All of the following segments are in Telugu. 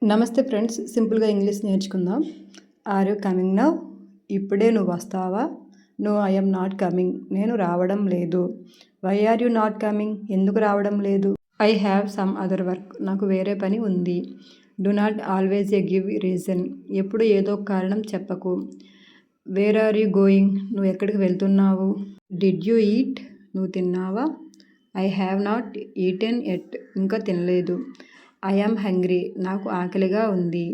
నమస్తే ఫ్రెండ్స్, సింపుల్గా ఇంగ్లీష్ నేర్చుకుందాం. Are you coming now? ఇప్పుడే నువ్వు వస్తావా? No, I am not coming. నేను రావడం లేదు. Why are you not coming? ఎందుకు రావడం లేదు? I have some other work. నాకు వేరే పని ఉంది. Do not always give reason. ఎప్పుడు ఏదో ఒక కారణం చెప్పకు. Where are you going? నువ్వు ఎక్కడికి వెళ్తున్నావు? Did you eat? నువ్వు తిన్నావా? I have not eaten yet. ఇంకా తినలేదు. I am hungry. నాకు ఆకలిగా ఉంది.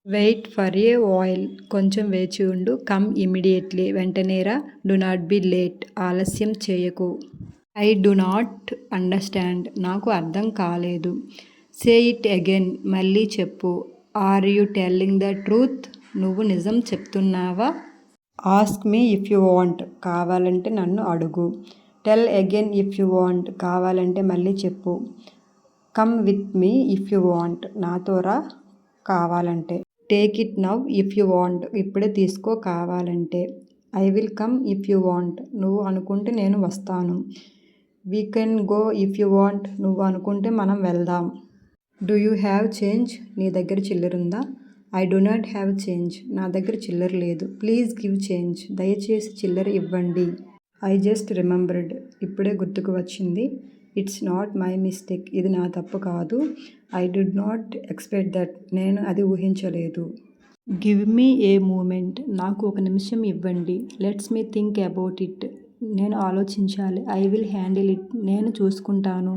Wait for a while. కొంచెం వేచి ఉండు. Come immediately. వెంటనేరా. Do not be late. ఆలస్యం చేయకు. I do not understand. నాకు అర్థం కాలేదు. Say it again. మళ్ళీ చెప్పు. Are you telling the truth? నువ్వు నిజం చెప్తున్నావా? Ask me if you want. కావాలంటే నన్ను అడుగు. Tell again if you want. కావాలంటే మళ్ళీ చెప్పు. Come with me if you want. నాతో రా కావాలంటే. Take it now if you want. ఇప్పుడే తీసుకో కావాలంటే. I will come if you want. నువ్వు అనుకుంటే నేను వస్తాను. We can go if you want. నువ్వు అనుకుంటే మనం వెళ్దాం. Do you have change? నీ దగ్గర చిల్లరుందా? I do not have change. నా దగ్గర చిల్లర లేదు. Please give change. దయచేసి చిల్లర ఇవ్వండి. I just remembered. ఇప్పుడే గుర్తుకు వచ్చింది. It's not my mistake. ఇది నా తప్పు కాదు. I did not expect that. నేను అది ఊహించలేదు. Give me a moment. నాకు ఒక నిమిషం ఇవ్వండి. Let's me think about it. నేను ఆలోచించాలి. I will handle it. నేను చూసుకుంటాను.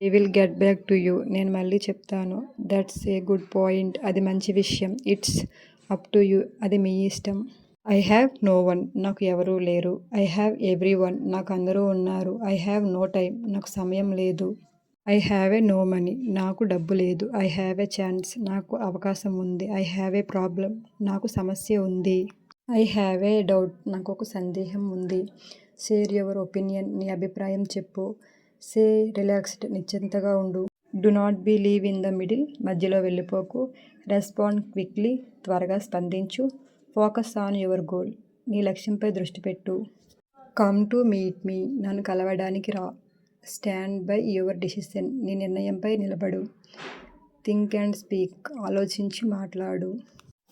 I will get back to you. నేను మళ్ళీ చెప్తాను. That's a good point. అది మంచి విషయం. It's up to you. అది మీ ఇష్టం. I have no one. నాకు ఎవరూ లేరు. I have everyone. నాకు అందరూ ఉన్నారు. I have no time. నాకు సమయం లేదు. I have a no money. నాకు డబ్బు లేదు. I have A chance. నాకు అవకాశం ఉంది. I have a problem. నాకు సమస్య ఉంది. I have a doubt. నాకు ఒక సందేహం ఉంది. Share your opinion. నీ అభిప్రాయం చెప్పు. Say relaxed. నిశ్చింతగా ఉండు. Do not be leave in the middle. మధ్యలో వెళ్ళిపోకు. Respond quickly. త్వరగా స్పందించు. Focus on your goal. నీ లక్ష్యంపై దృష్టి పెట్టు. Come to meet me. నన్ను కలవడానికి రా. Stand by your decision. నీ నిర్ణయంపై నిలబడు. Think and speak. ఆలోచించి మాట్లాడు.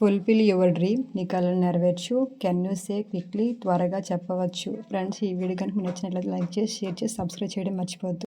Fulfil your dream. నీ కలను నెరవేర్చు. Can you say quickly. త్వరగా చెప్పవచ్చు. ఫ్రెండ్స్, ఈ వీడియో కనుక మీకు నచ్చినట్లయితే లైక్ చేసి, షేర్ చేసి, సబ్స్క్రైబ్ చేయడం మర్చిపోవద్దు.